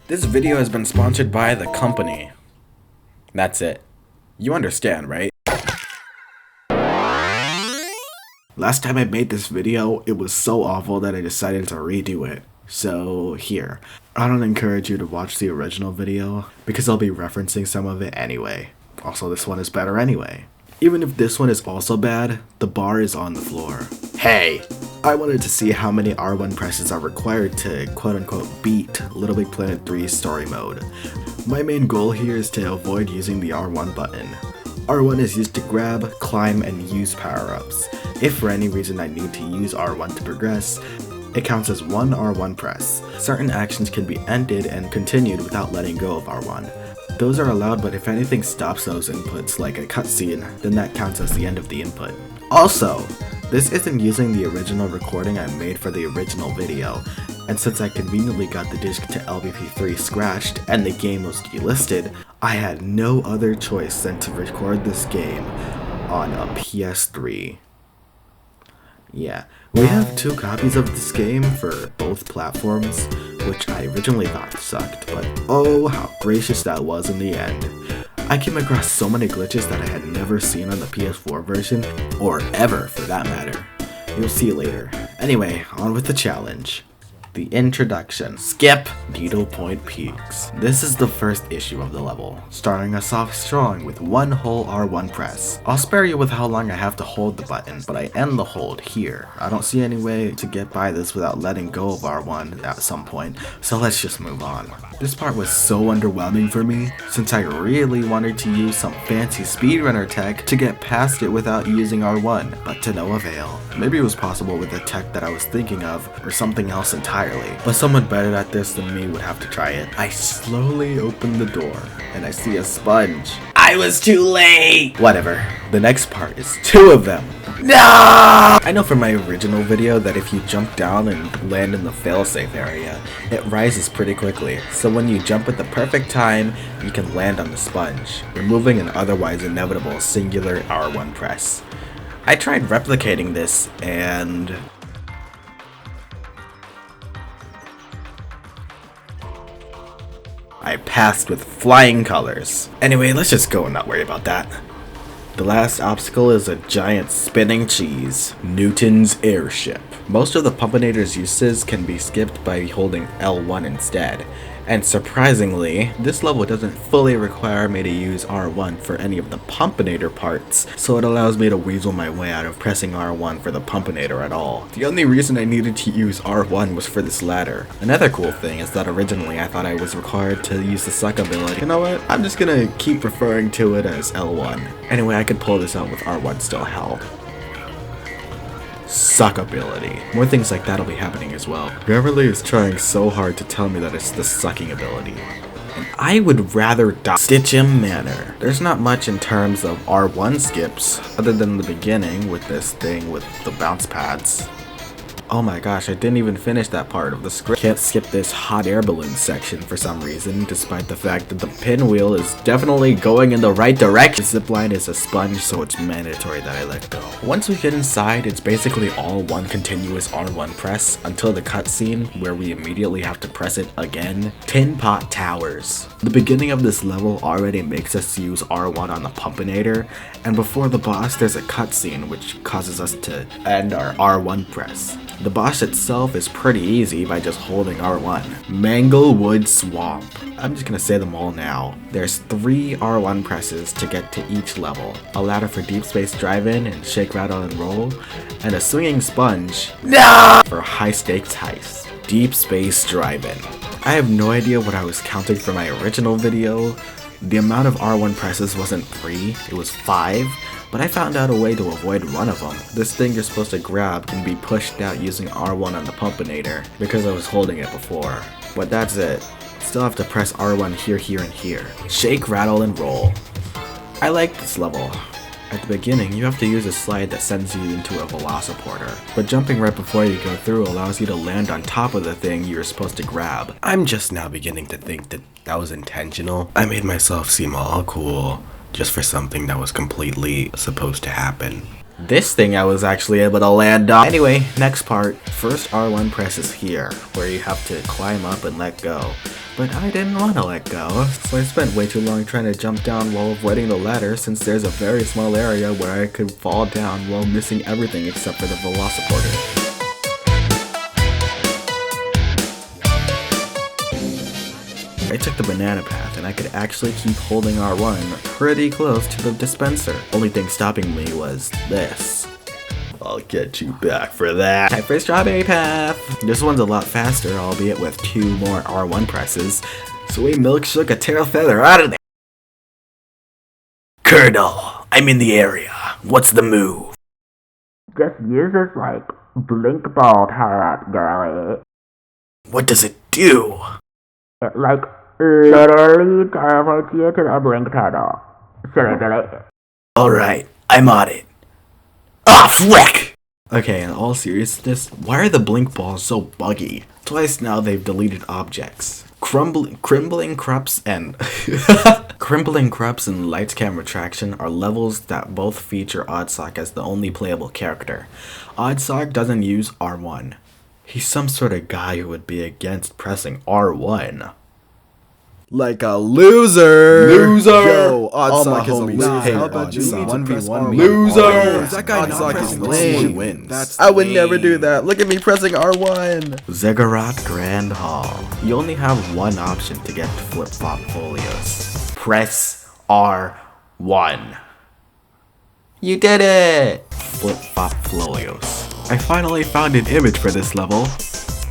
This video has been sponsored by the company. That's it. You understand, right? Last time I made this video, it was so awful that I decided to redo it. So here, I don't encourage you to watch the original video because I'll be referencing some of it anyway. Also, this one is better anyway. Even if this one is also bad, the bar is on the floor. Hey! I wanted to see how many R1 presses are required to quote-unquote beat LBP3's story mode. My main goal here is to avoid using the R1 button. R1 is used to grab, climb, and use power-ups. If for any reason I need to use R1 to progress, it counts as one R1 press. Certain actions can be ended and continued without letting go of R1. Those are allowed, but if anything stops those inputs, like a cutscene, then that counts as the end of the input. Also, this isn't using the original recording I made for the original video, and since I conveniently got the disc to LBP3 scratched and the game was delisted, I had no other choice than to record this game on a PS3. Yeah, we have 2 copies of this game for both platforms, which I originally thought sucked, but oh how gracious that was in the end. I came across so many glitches that I had never seen on the PS4 version, or ever for that matter. You'll see later. Anyway, on with the challenge. The introduction. Skip Needle Point Peaks. This is the first issue of the level, starting us off strong with one whole R1 press. I'll spare you with how long I have to hold the button, but I end the hold here. I don't see any way to get by this without letting go of R1 at some point, so let's just move on. This part was so underwhelming for me, since I really wanted to use some fancy speedrunner tech to get past it without using R1, but to no avail. Maybe it was possible with the tech that I was thinking of, or something else entirely. But someone better at this than me would have to try it. I slowly open the door, and I see a sponge. I was too late! Whatever. The next part is 2 of them. No! I know from my original video that if you jump down and land in the failsafe area, it rises pretty quickly. So when you jump at the perfect time, you can land on the sponge, removing an otherwise inevitable singular R1 press. I tried replicating this, and I passed with flying colors. Anyway, let's just go and not worry about that. The last obstacle is a giant spinning cheese, Newton's airship. Most of the Pumpinator's uses can be skipped by holding L1 instead. And surprisingly, this level doesn't fully require me to use R1 for any of the Pumpinator parts, so it allows me to weasel my way out of pressing R1 for the Pumpinator at all. The only reason I needed to use R1 was for this ladder. Another cool thing is that originally I thought I was required to use the suck ability. You know what? I'm just gonna keep referring to it as L1. Anyway, I could pull this out with R1 still held. Suck ability. More things like that'll be happening as well. Beverly is trying so hard to tell me that it's the sucking ability, and I would rather die. Instntrmn manner. There's not much in terms of R1 skips, other than the beginning with this thing with the bounce pads. Oh my gosh, I didn't even finish that part of the script. Can't skip this hot air balloon section for some reason, despite the fact that the pinwheel is definitely going in the right direction. The zipline is a sponge, so it's mandatory that I let go. Once we get inside, it's basically all one continuous R1 press until the cutscene where we immediately have to press it again. Tin Pot Towers. The beginning of this level already makes us use R1 on the Pumpinator, and before the boss there's a cutscene which causes us to end our R1 press. The boss itself is pretty easy by just holding R1. Manglewood Swamp. I'm just gonna say them all now. There's 3 R1 presses to get to each level. A ladder for deep space drive-in and shake, rattle, and roll. And a swinging sponge for high stakes heist. Deep space drive-in. I have no idea what I was counting for my original video. The amount of R1 presses wasn't 3, it was 5. But I found out a way to avoid one of them. This thing you're supposed to grab can be pushed out using R1 on the Pumpinator, because I was holding it before. But that's it. Still have to press R1 here, here, and here. Shake, rattle, and roll. I like this level. At the beginning, you have to use a slide that sends you into a velociporter, but jumping right before you go through allows you to land on top of the thing you're supposed to grab. I'm just now beginning to think that that was intentional. I made myself seem all cool just for something that was completely supposed to happen. This thing I was actually able to land on. Anyway, next part. First R1 press is here, where you have to climb up and let go. But I didn't want to let go, so I spent way too long trying to jump down while avoiding the ladder, since there's a very small area where I could fall down while missing everything except for the velociporter. I took the banana path, and I could actually keep holding R1 pretty close to the dispenser. Only thing stopping me was this. I'll get you back for that. Time for strawberry path. This one's a lot faster, albeit with 2 more R1 presses. So we milk shook a tail feather out of there. Colonel, I'm in the area. What's the move? Just use this like blink ball turret, girlie. What does it do? It like literally teleports you to the blink turtle. Silly. Alright, I'm on it. Ah, frick! Okay, in all seriousness, why are the blink balls so buggy? Twice now they've deleted objects. Crimbling Crups and Crimbling Crups and Lights Camera Traction are levels that both feature Oddsock as the only playable character. Oddsock doesn't use R1. He's some sort of guy who would be against pressing R1. Like a loser! Yo, Oddsock is a loser. Hey, how about you 1v1 me? Loser! That guy Oddsock is lame. Wins. I would never do that. Look at me pressing R1. Ziggurat Grand Hall. You only have one option to get flip-flop folios. Press R1. You did it! Flip-flop folios. I finally found an image for this level.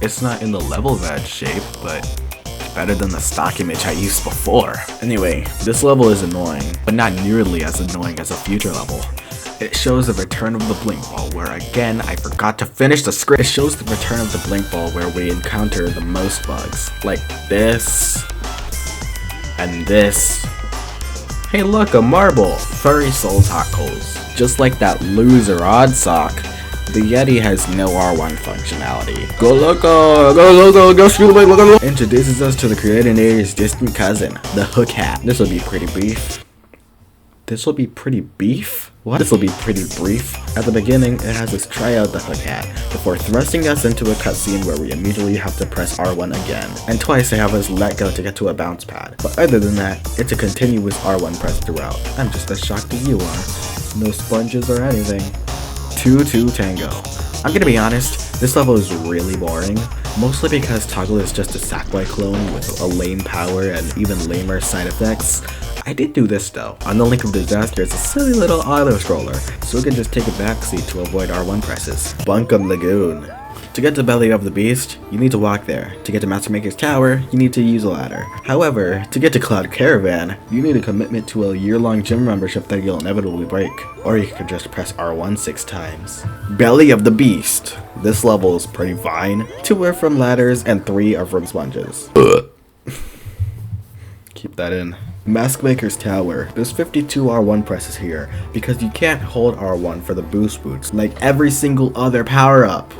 It's not in the level badge shape, but better than the stock image I used before. Anyway, this level is annoying, but not nearly as annoying as a future level. It shows the return of the blink ball, where again, I forgot to finish the script. It shows the return of the blink ball where we encounter the most bugs, like this, and this. Hey look, a marble! Furry Soul Tacos. Just like that loser Oddsock, the Yeti has no R1 functionality. Go loco! Go loco! Go stupid! Loco! Introduces us to the Creator's distant cousin, the Hook Hat. This will be pretty brief. This will be pretty beef? What? This will be pretty brief. At the beginning, it has us try out the Hook Hat, before thrusting us into a cutscene where we immediately have to press R1 again. And twice they have us let go to get to a bounce pad. But other than that, it's a continuous R1 press throughout. I'm just as shocked as you are. No sponges or anything. 2-2 Tango. I'm gonna be honest, this level is really boring, mostly because Toggle is just a Sackboy clone with a lame power and even lamer side effects. I did do this though. On the Link of Disaster, it's a silly little auto-scroller, so we can just take a backseat to avoid R1 presses. Bunkum Lagoon. To get to Belly of the Beast, you need to walk there. To get to Mastermaker's Tower, you need to use a ladder. However, to get to Cloud Caravan, you need a commitment to a year-long gym membership that you'll inevitably break. Or you could just press R1 6 times. Belly of the Beast. This level is pretty fine. 2 are from ladders and 3 are from sponges. Keep that in. Maskmaker's Tower. There's 52 R1 presses here, because you can't hold R1 for the boost boots like every single other power-up.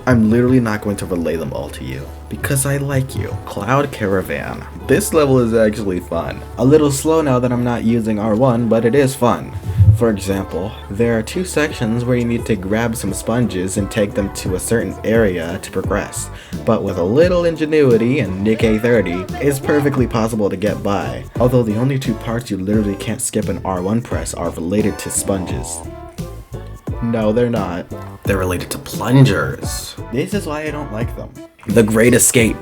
I'm literally not going to relay them all to you, because I like you. Cloud Caravan. This level is actually fun. A little slow now that I'm not using R1, but it is fun. For example, there are 2 sections where you need to grab some sponges and take them to a certain area to progress, but with a little ingenuity and Nick A30, it's perfectly possible to get by, although the only 2 parts you literally can't skip an R1 press are related to sponges. No, they're not. They're related to plungers. This is why I don't like them. The Great Escape.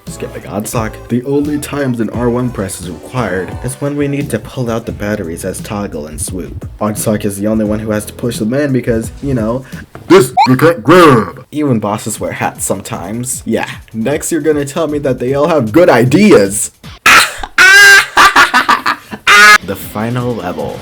Skipping Oddsock. The only times an R1 press is required is when we need to pull out the batteries as Toggle and Swoop. Oddsock is the only one who has to push them in because, you know, this you can't grab. Even bosses wear hats sometimes. Yeah, next you're gonna tell me that they all have good ideas. The final level.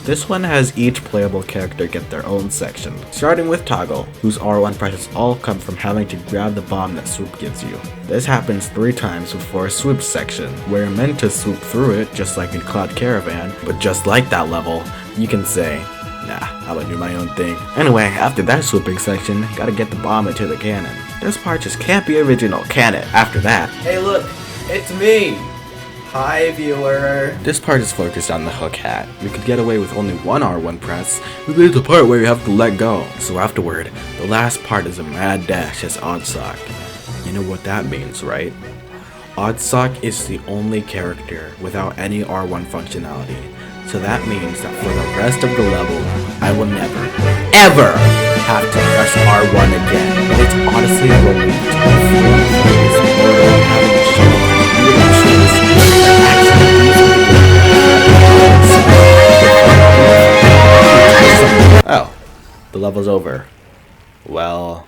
This one has each playable character get their own section, starting with Toggle, whose R1 presses all come from having to grab the bomb that Swoop gives you. This happens 3 times before Swoop's section, where you're meant to swoop through it just like in Cloud Caravan, but just like that level, you can say, nah, I'm gonna do my own thing. Anyway, after that swooping section, gotta get the bomb into the cannon. This part just can't be original, can it? After that, hey look, it's me! Hi, viewer. This part is focused on the hook hat. We could get away with only one R1 press, but there's the part where you have to let go. So afterward, the last part is a mad dash as Oddsock. You know what that means, right? Oddsock is the only character without any R1 functionality. So that means that for the rest of the level, I will never, ever have to press R1 again. And it's honestly a relief to be feeling this mortal having to show really choose and actually oh, the level's over. Well,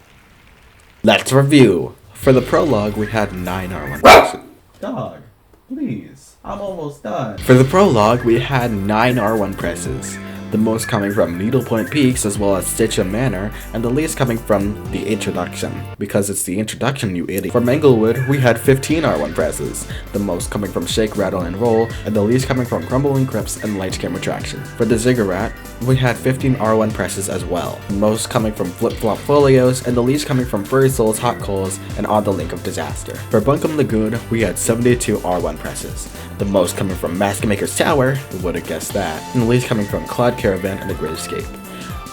let's review. For the prologue, we had 9 R1 presses. Dog, please. I'm almost done. For the prologue, we had 9 R1 presses. The most coming from Needlepoint Peaks as well as Stitcham Manor, and the least coming from the introduction, because it's the introduction, you idiot. For Manglewood, we had 15 R1 presses, the most coming from Shake, Rattle, and Roll, and the least coming from Crumbling Crypts and Light Skim Retraction. For the Ziggurat, we had 15 R1 presses as well, the most coming from Flip Flop Folios, and the least coming from Furry Souls, Hot Coals, and On the Link of Disaster. For Bunkum Lagoon, we had 72 R1 presses, the most coming from Mask Maker's Tower, who would have guessed that, and the least coming from Cloud Caravan and the Great Escape.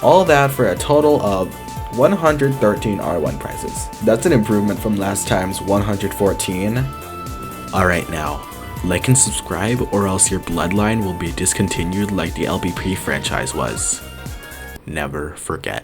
All that for a total of 113 R1 prizes. That's an improvement from last time's 114. Alright now, like and subscribe or else your bloodline will be discontinued like the LBP franchise was. Never forget.